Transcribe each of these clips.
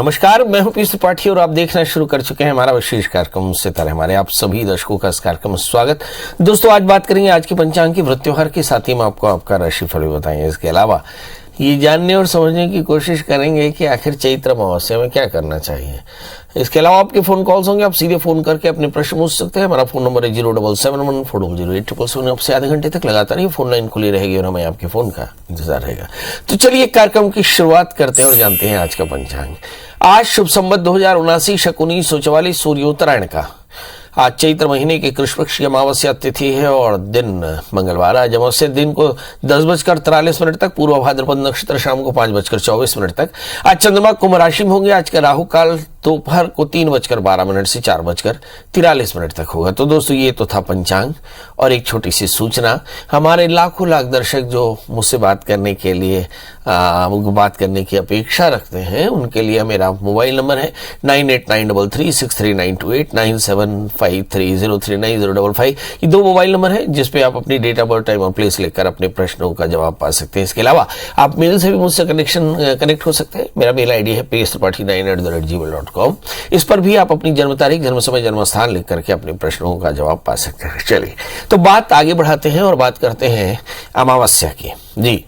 नमस्कार, मैं हूं पीयूष त्रिपाठी और आप देखना शुरू कर चुके हैं हमारा विशेष कार्यक्रम सितारे। हमारे आप सभी दर्शकों का इस कार्यक्रम में स्वागत। दोस्तों, आज बात करेंगे आज की पंचांग की व्रत त्योहार के साथ ही में आपको आपका राशिफल भी बताएंगे। इसके अलावा ये जानने और समझने की कोशिश करेंगे कि आखिर चैत्र अमावस्या में क्या करना चाहिए। इसके अलावा आपके फोन कॉल्स होंगे, आप सीधे फोन करके अपने प्रश्न पूछ सकते हैं। हमारा फोन नंबर है 077140877। आपसे आधे घंटे तक लगातार ये फोन लाइन खुली रहेगी और हमें आपके फोन का इंतजार रहेगा। तो चलिए कार्यक्रम की शुरुआत करते हैं और जानते हैं आज का पंचांग। आज शुभ संवत 2079 शक 1944 सूर्योत्तरायण का आज चैत्र महीने के कृष्ण पक्ष की अमावस्या तिथि है और दिन मंगलवार। आज अमावस्या दिन को 10:43 तक, पूर्व भाद्रपद नक्षत्र शाम को 5:24 तक। आज चंद्रमा कुंभ राशि में होंगे। आज का राहु काल दोपहर को 3:12 से 4:43 तक होगा। तो दोस्तों, ये तो था पंचांग और एक छोटी सी सूचना। हमारे लाखों लाख दर्शक जो मुझसे बात करने के लिए बात करने की अपेक्षा रखते हैं, उनके लिए मेरा मोबाइल नंबर है 9893363928 9753039055। ये दो मोबाइल नंबर है जिसपे आप अपनी डेट ऑफ बर्थ, टाइम और प्लेस लेकर अपने प्रश्नों का जवाब पा सकते हैं। इसके अलावा आप मेल से भी मुझसे कनेक्ट हो सकते हैं। मेरा मेल आईडी है piyushtripathi9@gmail.com। इस पर भी आप अपनी जन्म तारीख, जन्म समय, जन्म स्थान लिख करके अपने प्रश्नों का जवाब पा सकते हैं। चलिए, तो बात आगे बढ़ाते हैं और बात करते हैं अमावस्या की। जी,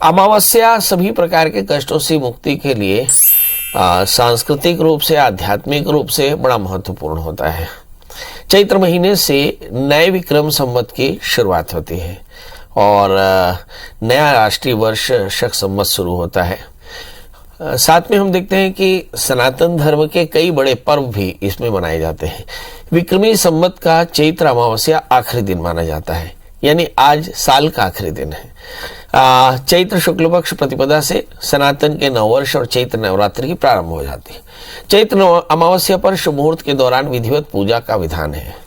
अमावस्या सभी प्रकार के कष्टों से मुक्ति के लिए सांस्कृतिक रूप से, आध्यात्मिक रूप से बड़ा महत्वपूर्ण होता है। चैत्र महीने से नए विक्रम संवत की शुरुआत होती है और नया राष्ट्रीय वर्ष शक संवत शुरू होता है। साथ में हम देखते हैं कि सनातन धर्म के कई बड़े पर्व भी इसमें मनाए जाते हैं। विक्रमी संवत का चैत्र अमावस्या आखिरी दिन माना जाता है, यानी आज साल का आखिरी दिन है। चैत्र शुक्ल पक्ष प्रतिपदा से सनातन के नववर्ष और चैत्र नवरात्रि की प्रारंभ हो जाती है। चैत्र अमावस्या पर शुभ मुहूर्त के दौरान विधिवत पूजा का विधान है।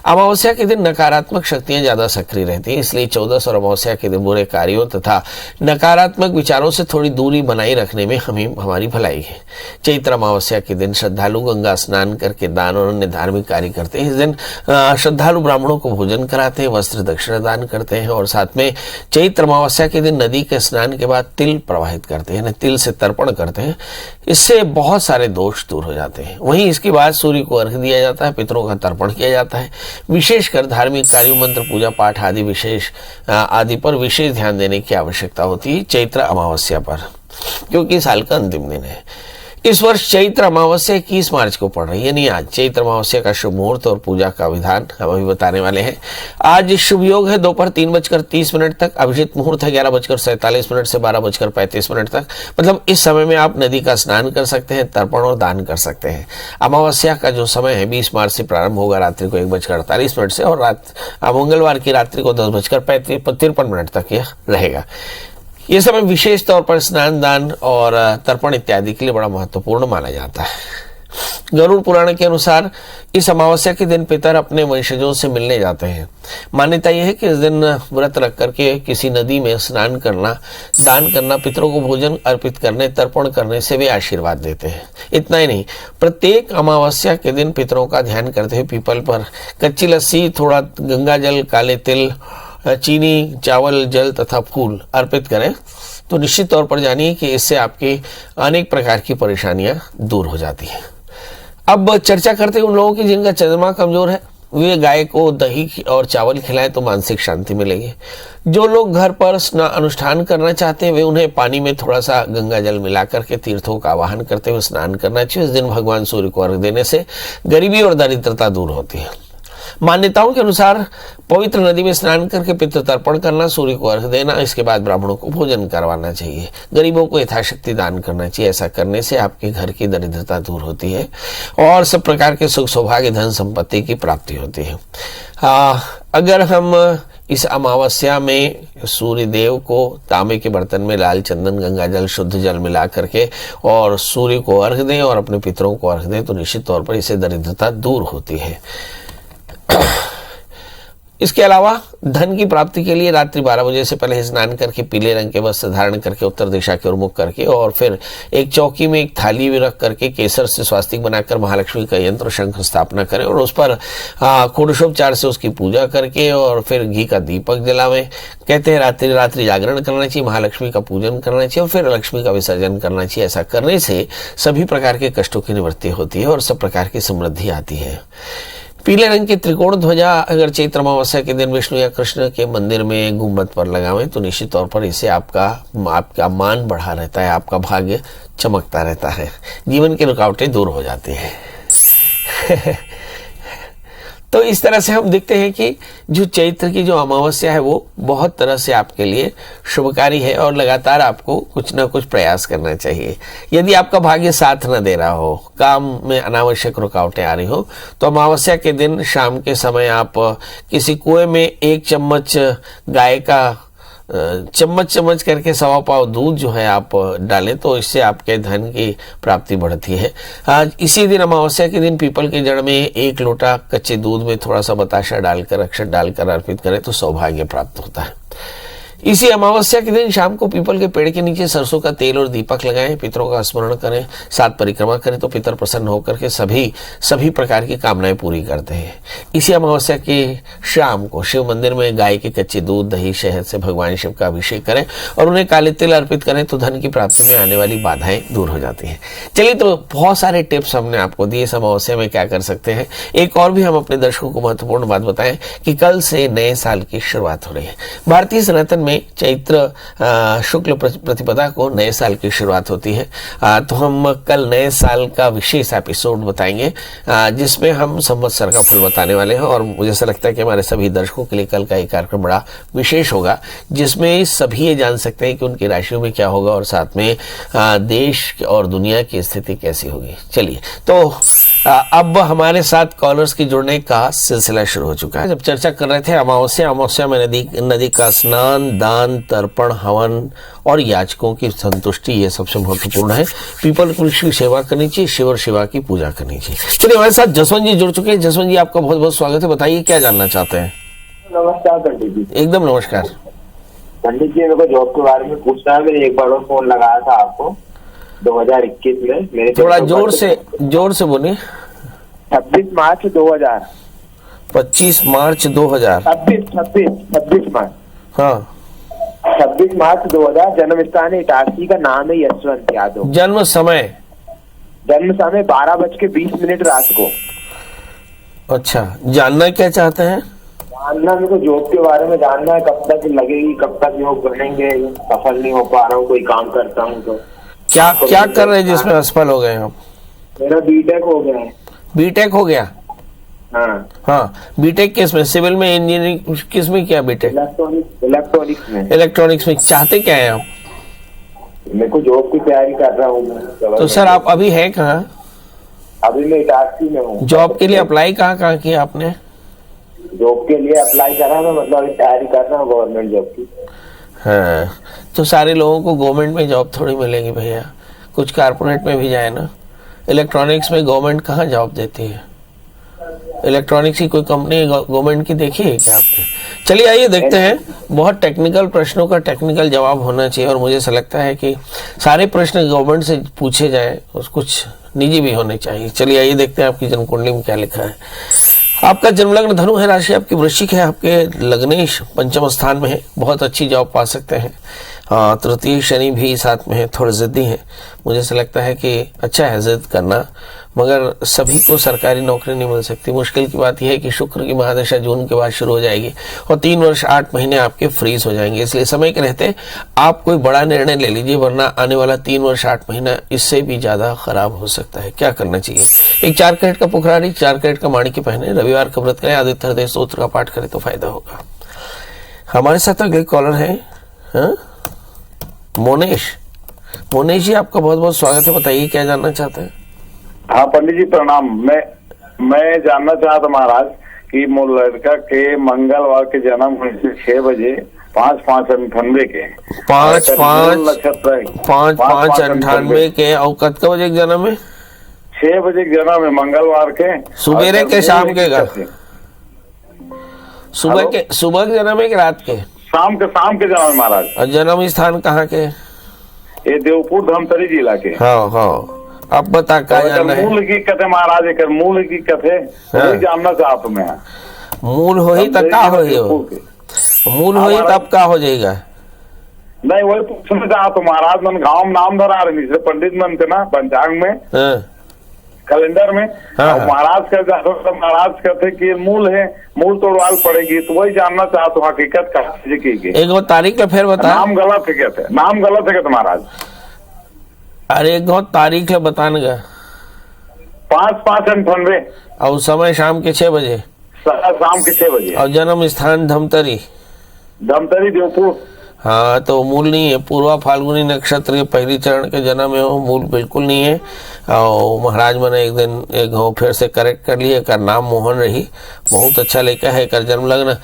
अमावस्या के दिन नकारात्मक शक्तियां ज्यादा सक्रिय रहती हैं, इसलिए 14 और अमावस्या के दिन बुरे कार्यों तथा नकारात्मक विचारों से थोड़ी दूरी बनाए रखने में हमारी भलाई है। चैत्र अमावस्या के दिन श्रद्धालु गंगा स्नान करके दान और अन्य धार्मिक कार्य करते हैं। इस दिन श्रद्धालु ब्राह्मणों को भोजन कराते हैं, वस्त्र दक्षिणा दान करते हैं और साथ में चैत्र अमावस्या के दिन नदी के स्नान के बाद तिल प्रवाहित करते हैं, तिल से तर्पण करते हैं। इससे बहुत सारे दोष दूर हो जाते हैं। वहीं इसके बाद सूर्य को अर्घ्य दिया जाता है, पितरों का तर्पण किया जाता है। विशेषकर धार्मिक कार्यों, मंत्र पूजा पाठ आदि पर विशेष ध्यान देने की आवश्यकता होती है चैत्र अमावस्या पर, क्योंकि साल का अंतिम दिन है। इस वर्ष चैत्र अमावस्या 21 मार्च को पड़ रही है, यानी आज चैत्र अमावस्या का शुभ मुहूर्त और पूजा का विधान हम अभी बताने वाले हैं। आज शुभ योग है दोपहर 3:30 तक, अभिजित मुहूर्त है 11:47 से 12:35 तक। मतलब इस समय में आप नदी का स्नान कर सकते हैं, तर्पण और दान कर सकते हैं। अमावस्या का जो समय है 20 मार्च से प्रारंभ होगा रात्रि को 1:48 से और मंगलवार की रात्रि को 10:53 तक यह रहेगा। यह समय विशेष तौर पर स्नान, दान और तर्पण इत्यादि के लिए बड़ा महत्वपूर्ण माना जाता है। गरुड़ पुराण के अनुसार इस अमावस्या के दिन पितर अपने वंशजों से मिलने जाते हैं। मान्यता यह है कि इस दिन व्रत रख करके किसी नदी में स्नान करना, दान करना, पितरों को भोजन अर्पित करने, तर्पण करने से वे आशीर्वाद देते हैं। इतना ही नहीं, प्रत्येक अमावस्या के दिन पितरों का ध्यान करते हुए पीपल पर कच्ची लस्सी, थोड़ा गंगा जल, काले तिल, चीनी, चावल, जल तथा फूल अर्पित करें तो निश्चित तौर पर जानिए कि इससे आपकी अनेक प्रकार की परेशानियां दूर हो जाती हैं। अब चर्चा करते हैं उन लोगों की जिनका चंद्रमा कमजोर है। वे गाय को दही और चावल खिलाएं तो मानसिक शांति मिलेगी। जो लोग घर पर अनुष्ठान करना चाहते हैं वे उन्हें पानी में थोड़ा सा गंगा जल मिला करके तीर्थों का आवाहन करते हुए स्नान करना चाहिए। इस दिन भगवान सूर्य को अर्घ्य देने से गरीबी और दरिद्रता दूर होती है। मान्यताओं के अनुसार पवित्र नदी में स्नान करके पितृ तर्पण करना, सूर्य को अर्घ्य देना, इसके बाद ब्राह्मणों को भोजन करवाना चाहिए। गरीबों को यथाशक्ति दान करना चाहिए। ऐसा करने से आपके घर की दरिद्रता दूर होती है और सब प्रकार के सुख, सौभाग्य, धन संपत्ति की प्राप्ति होती है। अगर हम इस अमावस्या में सूर्य देव को तांबे के बर्तन में लाल चंदन, गंगा जल, शुद्ध जल मिला करके और सूर्य को अर्घ्य दें और अपने पितरों को अर्घ्य दें तो निश्चित तौर पर इससे दरिद्रता दूर होती है। इसके अलावा धन की प्राप्ति के लिए रात्रि 12 बजे से पहले स्नान करके पीले रंग के वस्त्र धारण करके उत्तर दिशा की ओर मुख करके और फिर एक चौकी में एक थाली भी रख करके केसर से स्वास्तिक बनाकर महालक्ष्मी का यंत्र शंख स्थापना करें और उस पर षोडशोपचार से उसकी पूजा करके और फिर घी का दीपक जलावें। कहते हैं रात्रि रात्रि जागरण करना चाहिए, महालक्ष्मी का पूजन करना चाहिए और फिर लक्ष्मी का विसर्जन करना चाहिए। ऐसा करने से सभी प्रकार के कष्टों की निवृत्ति होती है और सब प्रकार की समृद्धि आती है। पीले रंग की त्रिकोण ध्वजा अगर चैत्र अमावस्या के दिन विष्णु या कृष्ण के मंदिर में गुंबद पर लगावें तो निश्चित तौर पर इससे आपका मान बढ़ा रहता है, आपका भाग्य चमकता रहता है, जीवन की रुकावटें दूर हो जाती हैं। तो इस तरह से हम देखते हैं कि जो चैत्र की जो अमावस्या है वो बहुत तरह से आपके लिए शुभकारी है और लगातार आपको कुछ ना कुछ प्रयास करना चाहिए। यदि आपका भाग्य साथ न दे रहा हो, काम में अनावश्यक रुकावटें आ रही हो, तो अमावस्या के दिन शाम के समय आप किसी कुएं में 1 चम्मच गाय का चम्मच करके 1.25 पाव दूध जो है आप डालें तो इससे आपके धन की प्राप्ति बढ़ती है। आज इसी दिन अमावस्या के दिन पीपल के जड़ में 1 लोटा कच्चे दूध में थोड़ा सा बताशा डालकर अक्षत डालकर अर्पित करें तो सौभाग्य प्राप्त होता है। इसी अमावस्या के दिन शाम को पीपल के पेड़ के नीचे सरसों का तेल और दीपक लगाएं, पितरों का स्मरण करें, 7 परिक्रमा करें तो पितर प्रसन्न होकर के सभी प्रकार की कामनाएं पूरी करते हैं। इसी अमावस्या की शाम को शिव मंदिर में गाय के कच्चे दूध दही शहद से भगवान शिव का अभिषेक करें और उन्हें काले तिल अर्पित करें तो धन की प्राप्ति में आने वाली बाधाएं दूर हो जाती है। चलिए, तो बहुत सारे टिप्स हमने आपको दिए इस अमावस्या में क्या कर सकते हैं। एक और भी हम अपने दर्शकों को महत्वपूर्ण बात बताएं कि कल से नए साल की शुरुआत हो रही है। भारतीय सनातन में चैत्र शुक्ल प्रतिपदा को नए साल की शुरुआत होती है। तो हम कल नए साल का विशेष एपिसोड बताएंगे जिसमें हम संवत्सर का फल बताने वाले हैं और मुझे ऐसा लगता है कि हमारे सभी दर्शकों के लिए कल का ये कार्यक्रम बड़ा विशेष होगा जिसमें सभी ये जान सकते हैं कि उनकी राशियों में क्या होगा और साथ में देश और दुनिया की स्थिति कैसी होगी। चलिए, तो अब हमारे साथ कॉलर्स की जुड़ने का सिलसिला शुरू हो चुका है। जब चर्चा कर रहे थे अमावस्या में नदी का स्नान, दान, तर्पण, हवन और याचकों की संतुष्टि ये सबसे महत्वपूर्ण है। पीपल वृक्ष की सेवा करनी चाहिए, शिव और शिवा की पूजा करनी चाहिए। चलिए, हमारे साथ जसवंत जी जुड़ चुके हैं। जसवंत जी, आपका बहुत बहुत स्वागत है। बताइए क्या जानना चाहते हैं। नमस्कार पंडित जी। एकदम नमस्कार पंडित जी, मेरे को जॉब के बारे में पूछना है। मैंने एक बार और फोन लगाया था आपको 2021 में। मेरे थोड़ा जोर से बोलिए। 26 मार्च 2000। 25 मार्च 2000। 26 मार्च। हाँ, 26 मार्च 2000। जन्म स्थान इटारसी का नाम है यशवंत यादव। जन्म समय 12:20 रात को। अच्छा, जानना क्या चाहते हैं? जानना मेरे को जॉब के बारे में जानना है, कब तक लगेगी, कब तक जॉब करेंगे। सफल नहीं हो पा रहा हूँ, कोई काम करता हूँ तो क्या कर रहे हैं जिसमें असफल हो गए आप? मेरा बीटेक हो गया है। बीटेक हो गया? हाँ, बीटेक किस में? सिविल में, इंजीनियरिंग किस में किया बीटेक? इलेक्ट्रॉनिक्स में। इलेक्ट्रॉनिक्स में। चाहते क्या है आप? मेरे को जॉब की तैयारी कर रहा हूँ। तो सर, आप अभी है कहाँ? अभी मैं इटारसी में हूँ। जॉब के लिए अप्लाई कहाँ किया आपने? जॉब के लिए अप्लाई करा मैं, मतलब अभी तैयारी कर रहा हूँ गवर्नमेंट जॉब की। हाँ, तो सारे लोगों को गवर्नमेंट में जॉब थोड़ी मिलेगी भैया, कुछ कारपोरेट में भी जाए ना। इलेक्ट्रॉनिक्स में गवर्नमेंट कहाँ जॉब देती है? इलेक्ट्रॉनिक्स की कोई कंपनी गवर्नमेंट की देखी है क्या आपने? चलिए, आइए देखते हैं। बहुत टेक्निकल प्रश्नों का टेक्निकल जवाब होना चाहिए और मुझे ऐसा लगता है कि सारे प्रश्न गवर्नमेंट से पूछे जाए और कुछ निजी भी होने चाहिए। चलिए, आइए देखते हैं आपकी जन्म कुंडली में क्या लिखा है। आपका जन्म लग्न धनु है, राशि आपकी वृश्चिक है, आपके लग्नेश पंचम स्थान में है, बहुत अच्छी जॉब पा सकते हैं। तृतीय शनि भी साथ में है, थोड़े जिद्दी हैं। मुझे ऐसा लगता है कि अच्छा है जिद करना, मगर सभी को सरकारी नौकरी नहीं मिल सकती। मुश्किल की बात यह है कि शुक्र की महादशा जून के बाद शुरू हो जाएगी और 3 वर्ष 8 महीने आपके फ्रीज हो जाएंगे। इसलिए समय के रहते आप कोई बड़ा निर्णय ले लीजिए, वरना आने वाला 3 वर्ष 8 महीना इससे भी ज्यादा खराब हो सकता है। क्या करना चाहिए? एक 4 कैरेट का पुखराड़ी, 4 कैरेट का माणिक्य पहने, रविवार का व्रत करें, आदित्य हृदय स्तोत्र का पाठ करें तो फायदा होगा। हमारे साथ अगले कॉलर है मोनेश जी, आपका बहुत बहुत स्वागत है। बताइए क्या जानना चाहते हैं। हाँ पंडित जी प्रणाम। मैं जानना चाहता महाराज कि मोर लड़का के मंगलवार के जन्म हुए 6 बजे 5/5/98 के 5/5/98 के और कत बजे जन्म है? 6 बजे जन्म है मंगलवार के। सुबेरे के शाम के? सुबह के जन्म है कि रात के? शाम के जन्म है महाराज। और जन्म स्थान कहाँ के? ये देवपुर धमतरी जिला के। हाँ हाँ, अब बता क्या जानना है? मूल की कथे महाराज, एक मूल की कथे जानना चाहता मैं। मूल हो ही तब का हो मूल हो ही तब का हो जाएगा? नहीं वही पूछना चाहता महाराज, मन गाँव में नाम धरा रहे जैसे पंडित मन के ना पंचांग में, कैलेंडर में। महाराज का तो महाराज कहते कि मूल है, मूल तोड़वाल पड़ेगी, तो वही जानना चाहता हूँ हकीकत का की। एक वो तारीख का फिर बता। नाम गलत है कहते, नाम गलत है कहते महाराज। अरे एक तारीख है बताने का। 5/5/98। और समय शाम के 6 बजे। शाम के 6 बजे। और जन्म स्थान धमतरी देवपुर। हाँ, तो मूल नहीं है। पूर्वा फाल्गुनी नक्षत्र के पहली चरण के जन्म है वो, मूल बिल्कुल नहीं है। और महाराज मैंने एक दिन एक फिर से करेक्ट कर लिया, कर नाम मोहन रही, बहुत अच्छा लेकर है। कर जन्म लग्न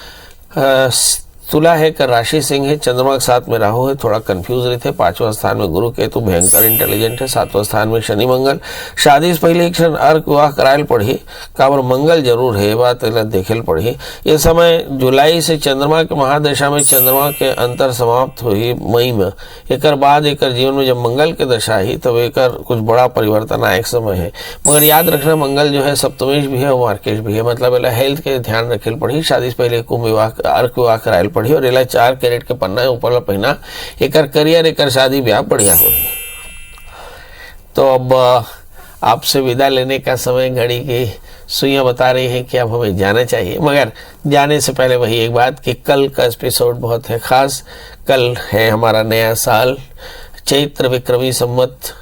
तुला है, कर राशि सिंह है, चंद्रमा के साथ में राहु है, थोड़ा कंफ्यूज रहे थे। 5वां स्थान में गुरु केतु भयंकर इंटेलिजेंट है। 7वां स्थान में शनि मंगल। शादी से पहले एक क्षण अर्क विवाह करायल पढ़ी, काबर मंगल जरूर है, बात देखेल पढ़ी। ये समय जुलाई से चंद्रमा के महादशा में चंद्रमा के अंतर समाप्त हुई मई में। एक बाद एक जीवन में जब मंगल के दशा ही तब एक कुछ बड़ा परिवर्तन आए समय है। मगर याद रखना मंगल जो है सप्तमेश भी है और मार्केश भी है, मतलब हेल्थ के ध्यान रखेल पढ़ी। शादी से पहले कुंभ विवाह अर्क विवाह करायल पढ़ी और 4 कैरेट के पन्ना है ऊपर पहना। एक करियर एक शादी ब्याह बढ़िया हो रही। तो अब आपसे विदा लेने का समय घड़ी की सुइयां बता रही हैं कि अब हमें जाना चाहिए। मगर जाने से पहले वही एक बात कि कल का एपिसोड बहुत है खास। कल है हमारा नया साल, चैत्र विक्रमी संवत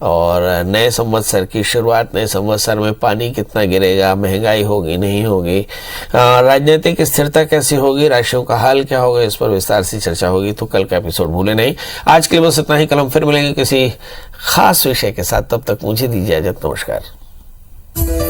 और नए संवत्सर की शुरुआत। नए संवत्सर में पानी कितना गिरेगा, महंगाई होगी नहीं होगी, राजनीतिक स्थिरता कैसी होगी, राशियों का हाल क्या होगा, इस पर विस्तार से चर्चा होगी। तो कल का एपिसोड भूले नहीं। आज के लिए बस इतना ही। कल हम फिर मिलेंगे किसी खास विषय के साथ। तब तक मुझे दीजिए इजाजत। नमस्कार।